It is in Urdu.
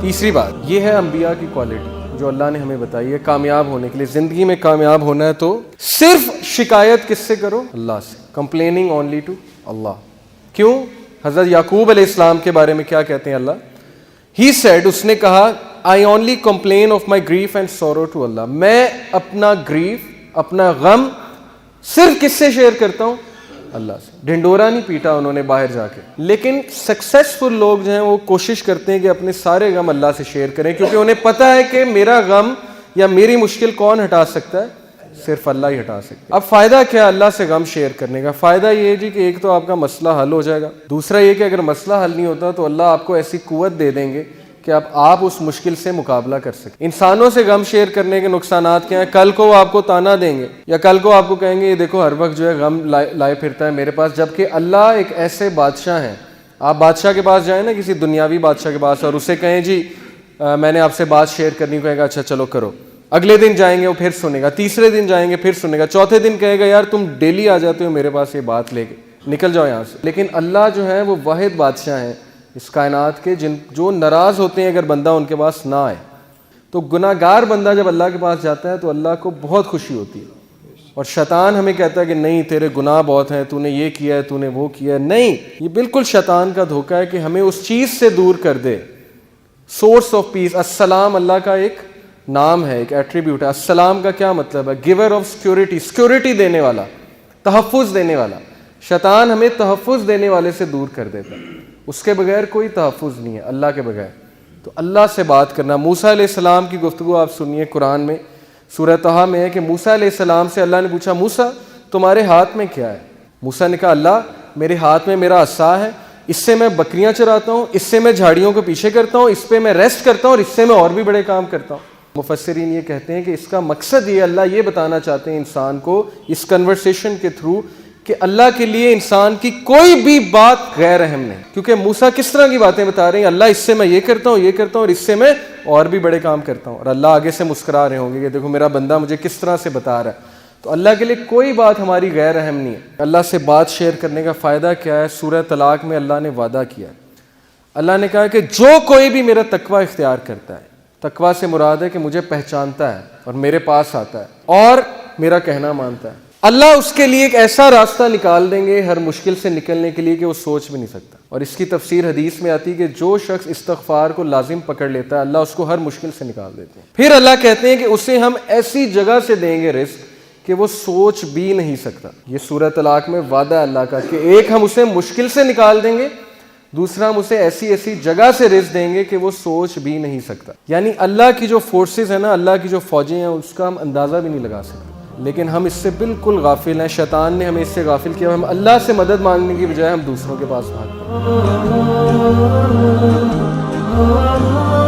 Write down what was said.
تیسری بات یہ ہے انبیاء کی کوالٹی جو اللہ نے ہمیں بتائی ہے کامیاب ہونے کے لیے. زندگی میں کامیاب ہونا ہے تو صرف شکایت کس سے کرو؟ اللہ سے. کمپلیننگ اونلی ٹو اللہ. کیوں؟ حضرت یعقوب علیہ السلام کے بارے میں کیا کہتے ہیں اللہ؟ ہی سیڈ، اس نے کہا I only complain of my grief and sorrow to Allah. میں اپنا گریف، اپنا غم صرف کس سے شیئر کرتا ہوں؟ اللہ سے. ڈھنڈورا نہیں پیٹا انہوں نے باہر جا کے. لیکن سکسیسفل لوگ جو ہیں وہ کوشش کرتے ہیں کہ اپنے سارے غم اللہ سے شیئر کریں، کیونکہ انہیں پتہ ہے کہ میرا غم یا میری مشکل کون ہٹا سکتا ہے؟ صرف اللہ ہی ہٹا سکتا ہے. اب فائدہ کیا ہے اللہ سے غم شیئر کرنے کا؟ فائدہ یہ ہے جی کہ ایک تو آپ کا مسئلہ حل ہو جائے گا، دوسرا یہ کہ اگر مسئلہ حل نہیں ہوتا تو اللہ آپ کو ایسی قوت دے دیں گے کہ اب آپ اس مشکل سے مقابلہ کر سکیں. انسانوں سے غم شیئر کرنے کے نقصانات کیا ہیں؟ کل کو وہ آپ کو تانا دیں گے یا کل کو آپ کو کہیں گے یہ دیکھو ہر وقت جو ہے غم لائے پھرتا ہے میرے پاس. جبکہ اللہ ایک ایسے بادشاہ ہیں، آپ بادشاہ کے پاس جائیں نا، کسی دنیاوی بادشاہ کے پاس، اور اسے کہیں جی میں نے آپ سے بات شیئر کرنی، کہے گا اچھا چلو کرو. اگلے دن جائیں گے وہ پھر سنے گا، تیسرے دن جائیں گے پھر سنے گا، چوتھے دن کہے گا یار تم ڈیلی آ جاتے ہو میرے پاس یہ بات لے کے، نکل جاؤ یہاں سے. لیکن اللہ جو ہے وہ واحد بادشاہ ہیں اس کائنات کے جو ناراض ہوتے ہیں اگر بندہ ان کے پاس نہ آئے. تو گناہ گار بندہ جب اللہ کے پاس جاتا ہے تو اللہ کو بہت خوشی ہوتی ہے. اور شیطان ہمیں کہتا ہے کہ نہیں تیرے گناہ بہت ہیں، تو نے یہ کیا ہے، تو نے وہ کیا ہے. نہیں، یہ بالکل شیطان کا دھوکہ ہے کہ ہمیں اس چیز سے دور کر دے. سورس آف پیس، السلام اللہ کا ایک نام ہے، ایک ایٹریبیوٹ ہے. السلام کا کیا مطلب ہے؟ گیور آف سیکورٹی، سیکورٹی دینے والا، تحفظ دینے والا. شیطان ہمیں تحفظ دینے والے سے دور کر دیتا ہے. اس کے بغیر کوئی تحفظ نہیں ہے اللہ کے بغیر. تو اللہ سے بات کرنا. موسیٰ علیہ السلام کی گفتگو آپ سنیے قرآن میں، سورہ طہ میں ہے کہ موسیٰ علیہ السلام سے اللہ نے پوچھا موسیٰ تمہارے ہاتھ میں کیا ہے؟ موسیٰ نے کہا اللہ میرے ہاتھ میں میرا عصا ہے، اس سے میں بکریاں چراتا ہوں، اس سے میں جھاڑیوں کو پیچھے کرتا ہوں، اس پہ میں ریسٹ کرتا ہوں، اور اس سے میں اور بھی بڑے کام کرتا ہوں. مفسرین یہ کہتے ہیں کہ اس کا مقصد یہ اللہ یہ بتانا چاہتے ہیں انسان کو اس کنورسیشن کے تھرو کہ اللہ کے لیے انسان کی کوئی بھی بات غیر اہم نہیں. کیونکہ موسیٰ کس طرح کی باتیں بتا رہے ہیں، اللہ اس سے میں یہ کرتا ہوں، یہ کرتا ہوں، اور اس سے میں اور بھی بڑے کام کرتا ہوں. اور اللہ آگے سے مسکرا رہے ہوں گے کہ دیکھو میرا بندہ مجھے کس طرح سے بتا رہا ہے. تو اللہ کے لیے کوئی بات ہماری غیر اہم نہیں ہے. اللہ سے بات شیئر کرنے کا فائدہ کیا ہے؟ سورہ طلاق میں اللہ نے وعدہ کیا ہے. اللہ نے کہا کہ جو کوئی بھی میرا تقوی اختیار کرتا ہے، تقوی سے مراد ہے کہ مجھے پہچانتا ہے اور میرے پاس آتا ہے اور میرا کہنا مانتا ہے، اللہ اس کے لیے ایک ایسا راستہ نکال دیں گے ہر مشکل سے نکلنے کے لیے کہ وہ سوچ بھی نہیں سکتا. اور اس کی تفسیر حدیث میں آتی ہے کہ جو شخص استغفار کو لازم پکڑ لیتا ہے اللہ اس کو ہر مشکل سے نکال دیتے ہیں. پھر اللہ کہتے ہیں کہ اسے ہم ایسی جگہ سے دیں گے رزق کہ وہ سوچ بھی نہیں سکتا. یہ سورہ طلاق میں وعدہ ہے اللہ کا کہ ایک ہم اسے مشکل سے نکال دیں گے، دوسرا ہم اسے ایسی جگہ سے رزق دیں گے کہ وہ سوچ بھی نہیں سکتا. یعنی اللہ کی جو فورسز ہیں نا، اللہ کی جو فوجیں ہیں، اس کا ہم اندازہ بھی نہیں لگا سکتے. لیکن ہم اس سے بالکل غافل ہیں. شیطان نے ہمیں اس سے غافل کیا. ہم اللہ سے مدد مانگنے کی بجائے ہم دوسروں کے پاس بھاگتے ہیں.